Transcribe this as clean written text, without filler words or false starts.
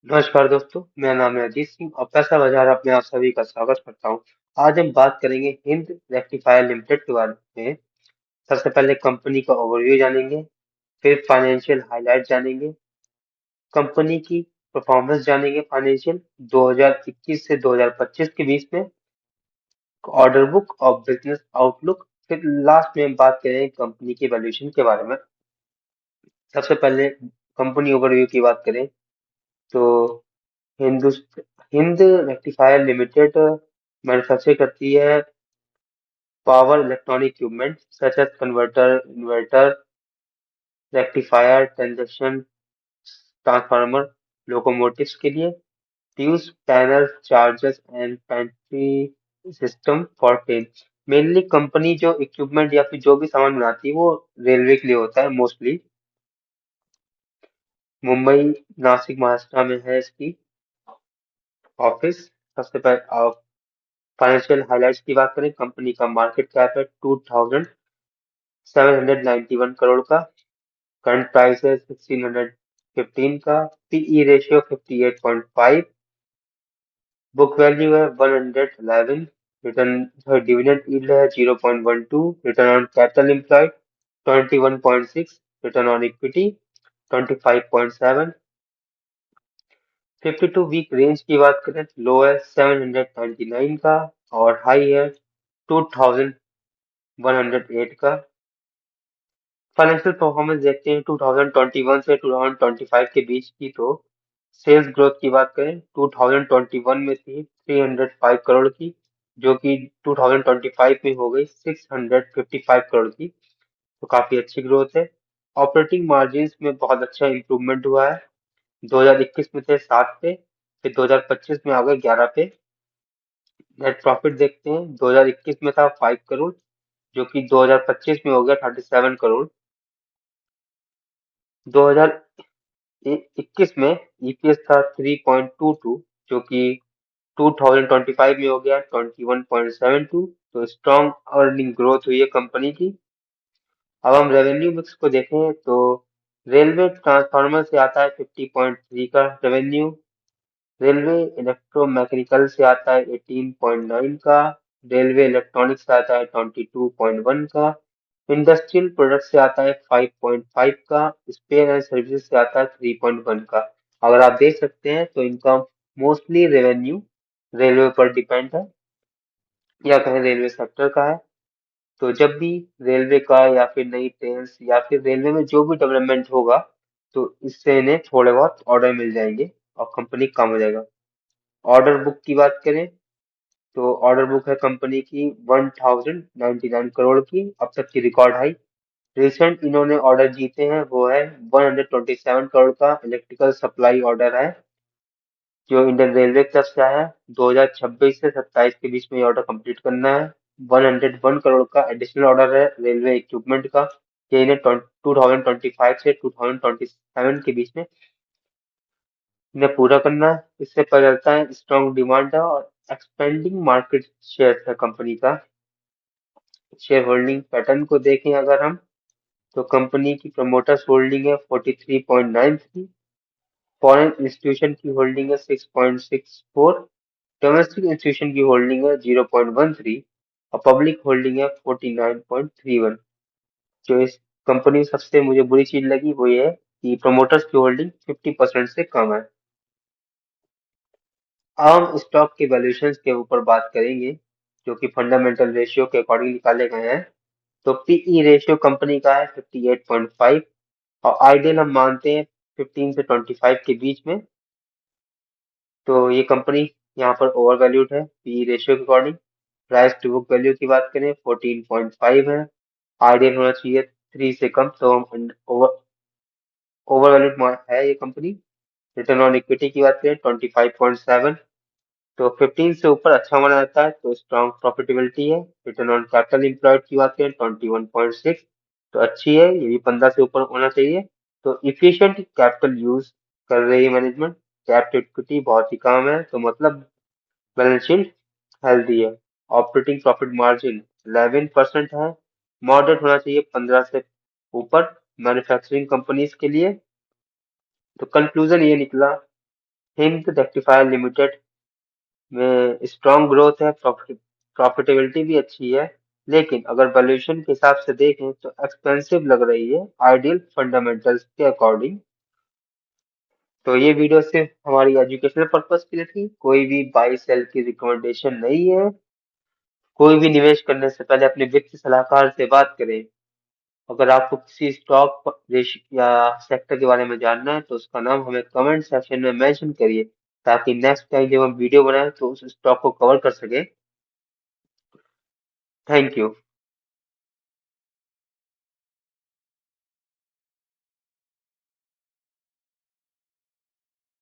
नमस्कार दोस्तों, मेरा नाम है अजीत सिंह और पैसा बाजार में आप सभी का स्वागत करता हूं। आज हम बात करेंगे हिंद रेक्टिफायर लिमिटेड के बारे में। सबसे पहले कंपनी का ओवरव्यू जानेंगे, फिर फाइनेंशियल हाइलाइट जानेंगे, कंपनी की परफॉर्मेंस जानेंगे फाइनेंशियल 2021 से 2025 के बीच में, ऑर्डर बुक और बिजनेस आउटलुक, फिर लास्ट में हम बात करेंगे कंपनी की वैल्यूएशन के बारे में। सबसे पहले कंपनी ओवरव्यू की बात करें तो हिंदुस्त हिंद रेक्टिफायर लिमिटेड मैन्युफैक्चर करती है power electronic equipment such as converter, inverter, rectifier, transaction, transformer, locomotives के लिए, fuse panel, chargers and pantry system for train. Mainly company जो इक्विपमेंट या फिर जो भी सामान बनाती है वो रेलवे के लिए होता है मोस्टली। मुंबई, नासिक, महाराष्ट्र में है इसकी ऑफिस। सबसे पहले फाइनेंशियल हाइलाइट्स की बात करें, कंपनी का मार्केट कैप है 2791 करोड़ का, करंट प्राइस है 1615 का, पीई रेशियो 58.5, बुक वैल्यू है 111, रिटर्न डिविडेंड यील्ड है 0.12, return on capital employed 21.6, return on equity 25.7। 52 week range की बात करें तो लो है 799 का और हाई है 2108 का। फाइनेंशियल परफॉर्मेंस देखते हैं 2021 से 2025 के बीच की। तो सेल्स ग्रोथ की बात करें 2021 में थी 305 करोड़ की, जो कि 2025 में हो गई 655 करोड़ की। तो काफी अच्छी ग्रोथ है। ऑपरेटिंग मार्जिन्स में बहुत अच्छा इंप्रूवमेंट हुआ है। 2021 में थे 7 पे, फिर 2025 में आ गए 11 पे। नेट प्रॉफिट देखते हैं 2021 में था 5 करोड़, जो कि 2025 में हो गया 37 करोड़। 2021 में ईपीएस था 3.22, जो कि 2025 में हो गया 21.72। तो स्ट्रॉन्ग अर्निंग ग्रोथ हुई है कंपनी की। अब हम रेवेन्यू मिक्स को देखें तो रेलवे ट्रांसफार्मर से आता है 50.3 का रेवेन्यू, रेलवे इलेक्ट्रोमैकेनिकल से आता है 18.9 का, रेलवे इलेक्ट्रॉनिक्स से आता है 22.1 का, इंडस्ट्रियल प्रोडक्ट से आता है 5.5 का, स्पेयर एंड सर्विसेज से आता है 3.1 का। अगर आप देख सकते हैं तो इनका मोस्टली रेवेन्यू रेलवे पर डिपेंड है या कहें रेलवे सेक्टर का है। तो जब भी रेलवे का या फिर नई ट्रेन या फिर रेलवे में जो भी डेवलपमेंट होगा तो इससे इन्हें थोड़े बहुत ऑर्डर मिल जाएंगे और कंपनी कम हो जाएगा। ऑर्डर बुक की बात करें तो ऑर्डर बुक है कंपनी की 1099 करोड़ की, अब तक की रिकॉर्ड हाई। रिसेंट इन्होंने ऑर्डर जीते हैं वो है 127 करोड़ का इलेक्ट्रिकल सप्लाई ऑर्डर है, जो इंडियन रेलवे की तरफ से आया है। 2026 से 27 के बीच में ये ऑर्डर कंप्लीट करना है। 101 करोड़ का एडिशनल ऑर्डर है रेलवे इक्विपमेंट का, ये इन्हें 2025 से 2027 के बीच में इन्हें पूरा करना है। इससे पता चलता है स्ट्रॉन्ग डिमांड है और एक्सपेंडिंग मार्केट शेयर है कंपनी का। शेयर होल्डिंग पैटर्न को देखें अगर हम, तो कंपनी की प्रमोटर्स होल्डिंग है 43.93, फॉरेन इंस्टीट्यूशन की होल्डिंग है 6.64, डोमेस्टिक इंस्टीट्यूशन की होल्डिंग है 0.13 और पब्लिक होल्डिंग है 49.31। जो इस कंपनी में सबसे मुझे बुरी चीज लगी वो ये है कि प्रमोटर्स की होल्डिंग 50% से कम है। अब हम स्टॉक के वैल्यूएशन के ऊपर बात करेंगे, जो कि फंडामेंटल रेशियो के अकॉर्डिंग निकाले गए हैं। तो पीई रेशियो कंपनी का है 58.5 और आइडियल हम मानते हैं 15 से 25 के बीच में। तो ये कंपनी यहाँ पर ओवर वैल्यूड है पीई रेशियो के according. Price to book value की बात करें 14.5 है, आइडियल होना चाहिए 3 से कम, तो हम ओवर ओवर वैल्यूड है ये कंपनी। रिटर्न ऑन इक्विटी की बात करें 25.7, तो 15 से ऊपर अच्छा माना जाता है, तो स्ट्रॉन्ग प्रॉफिटेबिलिटी है। रिटर्न ऑन कैपिटल एम्प्लॉयड की बात करें 21.6, तो अच्छी है, ये भी 15 से ऊपर होना चाहिए। तो इफिशिएंट कैपिटल यूज कर रही है मैनेजमेंट, कैप टू इक्विटी बहुत ही कम है, तो मतलब बैलेंस शीट हेल्दी है। ऑपरेटिंग प्रॉफिट मार्जिन 11% है, मॉडरेट होना चाहिए 15 से ऊपर मैन्युफैक्चरिंग कंपनीज के लिए। तो कंक्लूजन ये निकला हिंद रेक्टिफायर लिमिटेड में स्ट्रॉन्ग ग्रोथ है, प्रॉफिटेबिलिटी भी अच्छी है, लेकिन अगर वैल्यूएशन के हिसाब से देखें तो एक्सपेंसिव लग रही है आइडियल फंडामेंटल्स के अकॉर्डिंग। तो ये वीडियो सिर्फ हमारी एजुकेशनल पर्पस के लिए थी, कोई भी बाई सेल की रिकमेंडेशन नहीं है। कोई भी निवेश करने से पहले अपने वित्त सलाहकार से बात करें। अगर आपको किसी स्टॉक या सेक्टर के बारे में जानना है तो उसका नाम हमें कमेंट सेक्शन में मेंशन करिए, ताकि नेक्स्ट टाइम जब हम वीडियो बनाएं तो उस स्टॉक को कवर कर सके। Thank you.